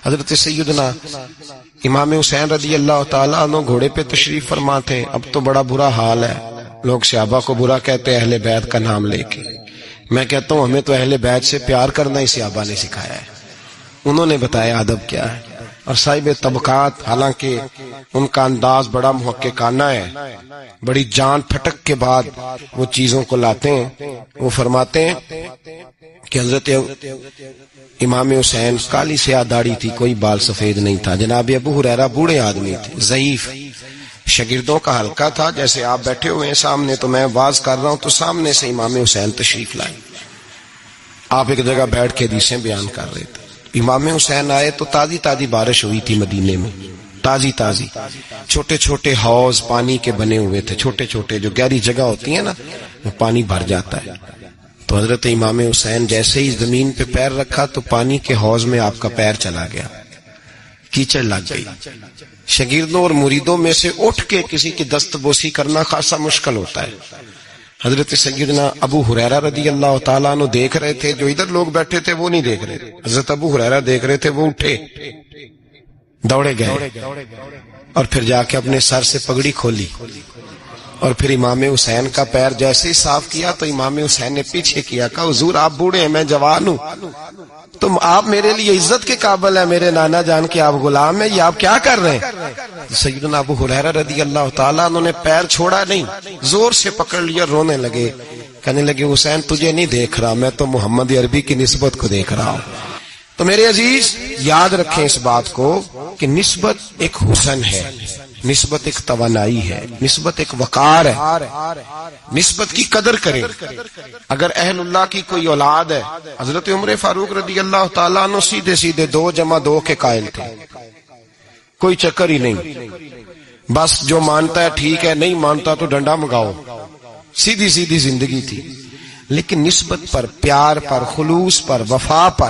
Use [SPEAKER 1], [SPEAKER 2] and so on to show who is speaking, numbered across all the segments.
[SPEAKER 1] حضرت سیدنا امام حسین رضی اللہ تعالیٰ عنہ گھوڑے پہ تشریف فرما تھے. اب تو بڑا برا حال ہے, لوگ صحابہ کو برا کہتے ہیں اہل بیت کا نام لے کے. میں کہتا ہوں ہمیں تو اہل بیت سے پیار کرنا ہی صحابہ نے سکھایا ہے. انہوں نے بتایا ادب کیا ہے. اور صاحب طبقات, حالانکہ ان کا انداز بڑا محققانہ ہے, بڑی جان پھٹک کے بعد وہ چیزوں کو لاتے ہیں. وہ فرماتے ہیں کہ حضرت امام حسین کالی سیاہ داڑھی تھی, کوئی بال سفید نہیں تھا. جناب ابو ہریرہ بوڑھے آدمی تھے, ضعیف, شاگردوں کا حلقہ تھا. جیسے آپ بیٹھے ہوئے ہیں سامنے تو میں واز کر رہا ہوں تو سامنے سے امام حسین تشریف لائے. آپ ایک جگہ بیٹھ کے حدیثیں بیان کر رہے تھے. امام حسین آئے تو تازی تازی بارش ہوئی تھی مدینے میں, تازی تازی. چھوٹے چھوٹے حوض پانی کے بنے ہوئے تھے, چھوٹے چھوٹے, جو گہری جگہ ہوتی ہے نا وہ پانی بھر جاتا ہے. تو حضرت امام حسین جیسے ہی زمین پہ پیر رکھا تو پانی کے حوض میں آپ کا پیر چلا گیا, کیچڑ لگ گئی. شاگردوں اور مریدوں میں سے اٹھ کے کسی کی دستبوسی کرنا خاصا مشکل ہوتا ہے. حضرت سیدنا ابو ہریرہ رضی اللہ تعالیٰ عنہ دیکھ رہے تھے, جو ادھر لوگ بیٹھے تھے وہ نہیں دیکھ رہے تھے. حضرت ابو ہریرہ دیکھ رہے تھے, وہ اٹھے, دوڑے گئے اور پھر جا کے اپنے سر سے پگڑی کھولی اور پھر امام حسین کا پیر جیسے ہی صاف کیا تو امام حسین نے پیچھے کیا, کہا حضور آپ بوڑھے ہیں, میں جوان ہوں, تم آپ میرے لیے عزت کے قابل ہیں, میرے نانا جان کے آپ غلام ہیں, یہ آپ کیا کر رہے ہیں؟ سیدنا ابو ہریرہ رضی اللہ تعالیٰ انہوں نے پیر چھوڑا نہیں, زور سے پکڑ لیا, رونے لگے, کہنے لگے حسین تجھے نہیں دیکھ رہا, میں تو محمد عربی کی نسبت کو دیکھ رہا ہوں. تو میرے عزیز یاد رکھیں اس بات کو کہ نسبت ایک حسن ہے, نسبت ایک توانائی ہے, نسبت ایک وقار ہے. نسبت کی قدر کریں. اگر اہل اللہ کی کوئی اولاد ہے, حضرت عمر فاروق رضی اللہ تعالیٰ عنہ سیدھے سیدھے 2 + 2 کے قائل تھے, کوئی چکر ہی نہیں, بس جو مانتا ہے ٹھیک ہے, نہیں مانتا تو ڈنڈا منگاؤ, سیدھی سیدھی زندگی تھی. لیکن نسبت پر, پیار پر, خلوص پر, وفا پر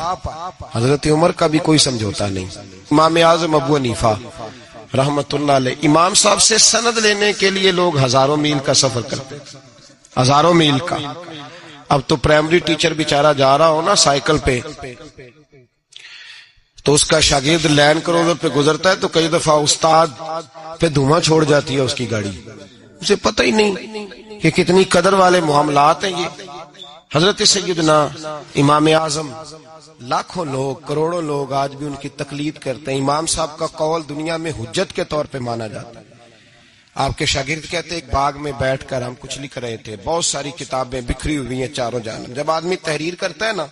[SPEAKER 1] حضرت عمر کا بھی کوئی سمجھوتا نہیں. امام اعظم ابو حنیفہ رحمت اللہ علیہ, امام صاحب سے سند لینے کے لیے لوگ ہزاروں میل کا سفر کرتے, ہزاروں میل کا. اب تو پرائمری ٹیچر بیچارہ جا رہا ہو نا سائیکل پہ, تو اس کا شاگرد لین کروزر پہ گزرتا ہے تو کئی دفعہ استاد پہ دھواں چھوڑ جاتی ہے اس کی گاڑی, اسے پتہ ہی نہیں کہ کتنی قدر والے معاملات ہیں یہ. حضرت سیدنا امام اعظم, لاکھوں لوگ, کروڑوں لوگ آج بھی ان کی تقلید کرتے ہیں. امام صاحب کا قول دنیا میں حجت کے طور پہ مانا جاتا ہے. آپ کے شاگرد کہتے ایک باغ میں بیٹھ کر ہم کچھ لکھ رہے تھے, بہت ساری کتابیں بکھری ہوئی ہیں چاروں جانب. جب آدمی تحریر کرتا ہے نا,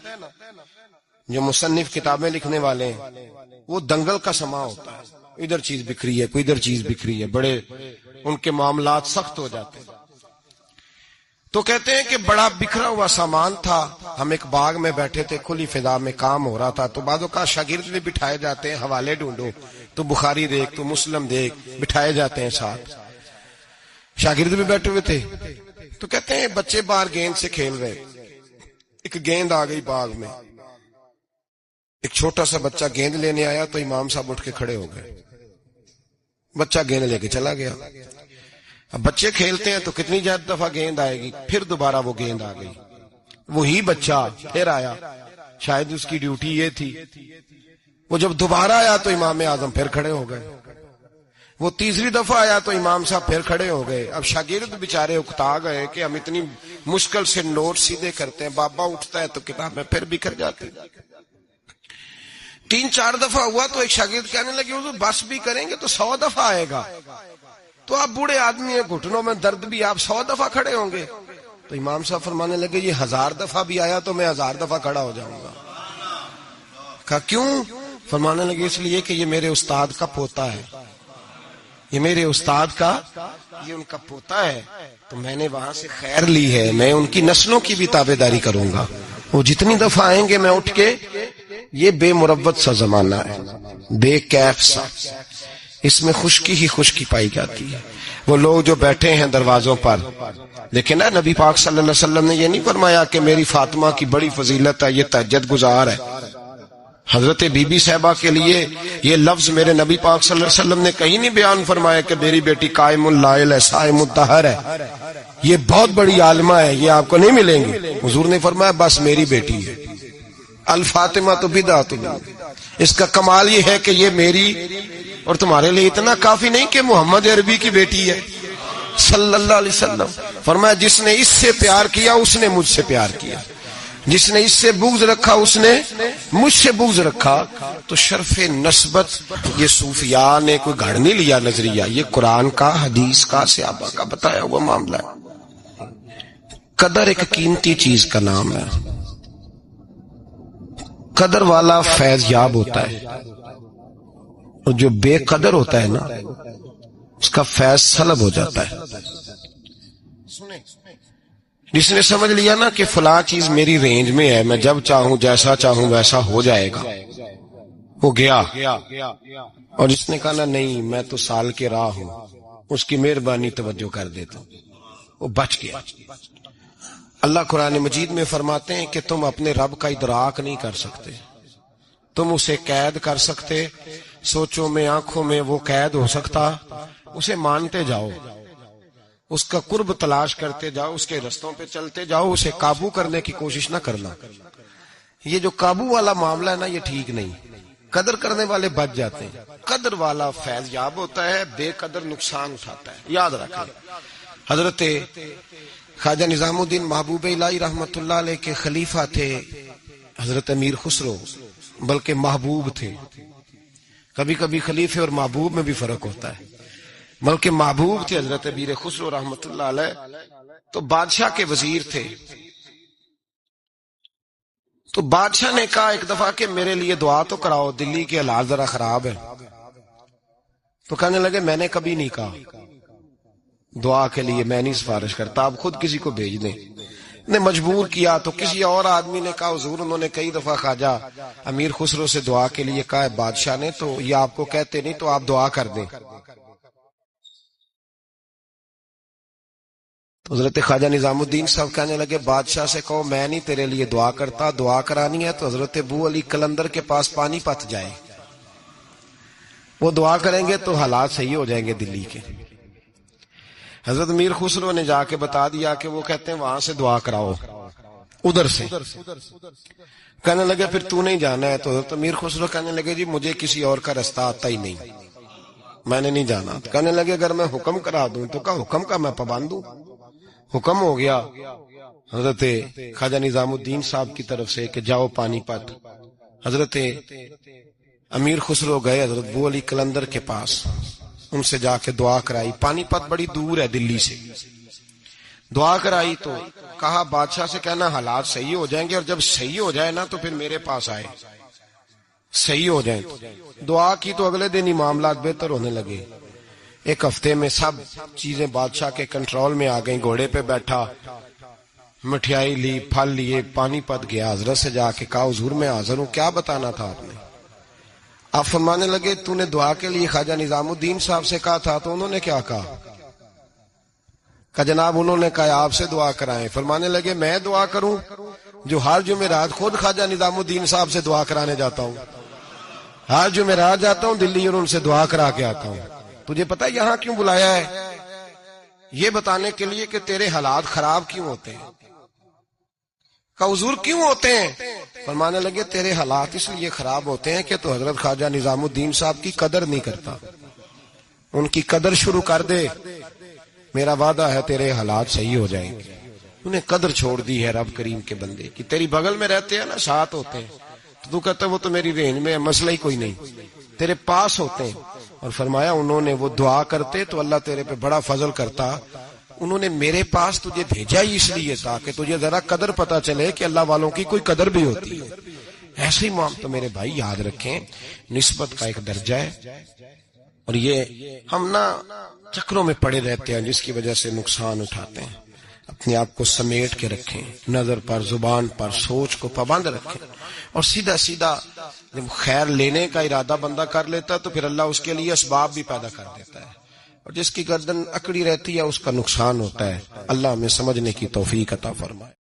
[SPEAKER 1] جو مصنف کتابیں لکھنے والے ہیں, وہ دنگل کا سما ہوتا ہے, ادھر چیز بکھری ہے, کوئی ادھر چیز بکھری ہے, بڑے ان کے معاملات سخت ہو جاتے ہیں. تو کہتے ہیں کہ بڑا بکھرا ہوا سامان تھا, ہم ایک باغ میں بیٹھے تھے, کھلی فضا میں کام ہو رہا تھا. تو بعضوں کا شاگرد بھی بٹھائے جاتے ہیں, حوالے ڈھونڈو, تو بخاری دیکھ, تو مسلم دیکھ, بٹھائے جاتے ہیں ساتھ. شاگرد بھی بیٹھے ہوئے تھے. تو کہتے ہیں بچے باہر گیند سے کھیل رہے, ایک گیند آ گئی باغ میں, ایک چھوٹا سا بچہ گیند لینے آیا تو امام صاحب اٹھ کے کھڑے ہو گئے, بچہ گیند لے کے چلا گیا. اب بچے کھیلتے ہیں تو کتنی دفعہ گیند آئے گی, پھر دوبارہ وہ گیند آ گئی, وہی بچہ پھر آیا, شاید اس کی ڈیوٹی یہ تھی. وہ جب دوبارہ آیا تو امام اعظم پھر کھڑے ہو گئے. وہ تیسری دفعہ آیا تو امام صاحب پھر کھڑے ہو گئے. اب شاگرد بیچارے اکتا گئے کہ ہم اتنی مشکل سے نوٹ سیدھے کرتے ہیں, بابا اٹھتا ہے تو کتابیں پھر بکھر جاتی. 3-4 دفعہ ہوا تو ایک شاگرد کہنے لگے حضور بس بھی کریں گے تو 100 دفعہ آئے گا, تو آپ بوڑھے آدمی ہیں, گھٹنوں میں درد بھی, آپ 100 دفعہ کھڑے ہوں گے. تو امام صاحب فرمانے لگے یہ 1000 دفعہ بھی آیا تو میں 1000 دفعہ کھڑا ہو جاؤں گا. کہا کیوں؟ فرمانے لگے اس لیے کہ یہ میرے استاد کا پوتا ہے, یہ میرے استاد کا, یہ ان کا پوتا ہے, تو میں نے وہاں سے خیر لی ہے, میں ان کی نسلوں کی بھی تابعداری کروں گا. وہ جتنی دفعہ آئیں گے میں اٹھ کے, یہ بے مروت سا زمانہ ہے, بے کیف سا, اس میں خشکی ہی خشکی پائی جاتی ہے. وہ لوگ جو بیٹھے ہیں دروازوں پر, لیکن نا نبی پاک صلی اللہ علیہ وسلم نے یہ نہیں فرمایا کہ میری فاطمہ کی بڑی فضیلت ہے, یہ تہجد گزار ہے. حضرت بی بی صاحبہ کے لیے یہ لفظ میرے نبی پاک صلی اللہ علیہ وسلم نے کہیں نہیں بیان فرمایا کہ میری بیٹی قائم اللائل ہے, صائم الدہر ہے, یہ بہت بڑی عالمہ ہے, یہ آپ کو نہیں ملیں گی. حضور نے فرمایا بس میری بیٹی ہے. الفاطمہ تو بدعت, اس کا کمال یہ ہے کہ یہ میری اور تمہارے لیے اتنا کافی نہیں کہ محمد عربی کی بیٹی ہے صلی اللہ علیہ وسلم. فرمایا جس نے اس سے پیار کیا اس نے مجھ سے پیار کیا، جس نے اس سے بغض رکھا اس نے مجھ سے بغض رکھا. تو شرف نسبت یہ صوفیاء نے کوئی گھڑ نہیں لیا نظریہ، یہ قرآن کا، حدیث کا، صحابہ کا بتایا ہوا معاملہ ہے. قدر ایک قیمتی چیز کا نام ہے. قدر والا فیض یاب ہوتا ہے، اور جو بے قدر ہوتا ہے نا اس کا فیض سلب ہو جاتا ہے. جس نے سمجھ لیا نا کہ فلاں چیز میری رینج میں ہے، میں جب چاہوں جیسا چاہوں ویسا ہو جائے گا، وہ گیا. اور جس نے کہا نا نہیں میں تو سال کے راہ ہوں، اس کی مہربانی توجہ کر دیتا ہوں، وہ بچ گیا. اللہ قرآن مجید میں فرماتے ہیں کہ تم اپنے رب کا ادراک نہیں کر سکتے، تم اسے قید کر سکتے، سوچوں میں آنکھوں میں وہ قید ہو سکتا. اسے مانتے جاؤ، اس کا قرب تلاش کرتے جاؤ، اس کے رستوں پہ چلتے جاؤ، اسے قابو کرنے کی کوشش نہ کرنا. یہ جو قابو والا معاملہ ہے نا یہ ٹھیک نہیں. قدر کرنے والے بچ جاتے ہیں. قدر والا فیض یاب ہوتا ہے، بے قدر نقصان اٹھاتا ہے. یاد رکھیں حضرت خواجہ نظام الدین محبوب الہی رحمت اللہ علیہ کے خلیفہ تھے حضرت امیر خسرو، بلکہ محبوب تھے. کبھی کبھی خلیفے اور محبوب میں بھی فرق ہوتا ہے. بلکہ محبوب تھے حضرت امیر خسرو رحمت اللہ علیہ. تو بادشاہ کے وزیر تھے. تو بادشاہ نے کہا ایک دفعہ کہ میرے لیے دعا تو کراؤ، دلی کے حالات ذرا خراب ہے. تو کہنے لگے میں نے کبھی نہیں کہا دعا کے لیے، میں نہیں سفارش کرتا، آپ خود کسی کو بھیج دیں. نے مجبور کیا تو کسی اور آدمی نے کہا حضور انہوں نے کئی دفعہ خواجہ امیر خسرو سے دعا کے لیے کہا ہے بادشاہ نے، تو یہ آپ کو کہتے نہیں، تو آپ دعا کر دیں. حضرت خواجہ نظام الدین صاحب کہنے لگے بادشاہ سے کہو میں نہیں تیرے لیے دعا کرتا، دعا کرانی ہے تو حضرت ابو علی قلندر کے پاس پانی پت جائے، وہ دعا کریں گے تو حالات صحیح ہو جائیں گے دلی کے. حضرت امیر خسرو نے جا کے بتا دیا کہ وہ کہتے ہیں وہاں سے دعا کراؤ، ادھر سے. کہنے لگے پھر تو نہیں جانا ہے. تو حضرت امیر خسرو کہنے لگے جی مجھے کسی اور کا رستہ آتا ہی نہیں، میں نے نہیں جانا. کہنے لگے اگر میں حکم کرا دوں تو کہا حکم کا میں پابند ہوں. حکم ہو گیا حضرت خواجہ نظام الدین صاحب کی طرف سے کہ جاؤ پانی پت. حضرت امیر خسرو گئے حضرت ابو علی قلندر کے پاس، ان سے جا کے دعا کرائی. پانی پت بڑی دور ہے دلی سے. دعا کرائی تو کہا بادشاہ سے کہنا حالات صحیح ہو جائیں گے، اور جب صحیح ہو جائے نا تو پھر میرے پاس آئے، صحیح ہو جائیں. دعا کی تو اگلے دن ہی معاملات بہتر ہونے لگے. ایک ہفتے میں سب چیزیں بادشاہ کے کنٹرول میں آ گئیں. گھوڑے پہ بیٹھا، مٹھائی لی، پھل لیے، پانی پت گیا. حضرت سے جا کے کہا حضور میں حاضر ہوں، کیا بتانا تھا آپ نے؟ آپ فرمانے لگے تو نے دعا کے لیے خواجہ نظام الدین صاحب سے کہا تھا، تو انہوں نے کیا کہا؟ کہ جناب انہوں نے کہا آپ سے دعا کرائیں. فرمانے لگے میں دعا کروں جو ہر جمعرات خود خواجہ نظام الدین صاحب سے دعا کرانے جاتا ہوں، ہر جمعرات جاتا ہوں دلی اور ان سے دعا کرا کے آتا ہوں. تجھے پتہ یہاں کیوں بلایا ہے؟ یہ بتانے کے لیے کہ تیرے حالات خراب کیوں ہوتے ہیں. کہا حضور کیوں ہوتے ہیں؟ فرمانے لگے تیرے حالات اس لیے خراب ہوتے ہیں کہ تو حضرت خواجہ نظام الدین صاحب کی قدر نہیں کرتا. ان کی قدر شروع کر دے، میرا وعدہ ہے تیرے حالات صحیح ہو جائیں گے. انہیں قدر چھوڑ دی ہے رب کریم کے بندے کی. تیری بغل میں رہتے ہیں نا، ساتھ ہوتے ہیں، تو کہتا ہے وہ تو میری رینج میں ہے، مسئلہ ہی کوئی نہیں، تیرے پاس ہوتے ہیں. اور فرمایا انہوں نے وہ دعا کرتے تو اللہ تیرے پہ بڑا فضل کرتا. انہوں نے میرے پاس تجھے بھیجا ہی اس لیے تاکہ تجھے ذرا قدر پتا چلے کہ اللہ والوں کی کوئی قدر بھی ہوتی ہے. ایسے ہی معاملہ تو میرے بھائی یاد رکھیں، نسبت کا ایک درجہ ہے، اور یہ ہم نا چکروں میں پڑے رہتے ہیں جس کی وجہ سے نقصان اٹھاتے ہیں. اپنے آپ کو سمیٹ کے رکھیں، نظر پر، زبان پر، سوچ کو پابند رکھیں، اور سیدھا سیدھا جب خیر لینے کا ارادہ بندہ کر لیتا ہے تو پھر اللہ اس کے لیے اسباب بھی پیدا کر دیتا ہے، اور جس کی گردن اکڑی رہتی ہے اس کا نقصان ہوتا ہے. اللہ ہمیں سمجھنے کی توفیق عطا فرمائے.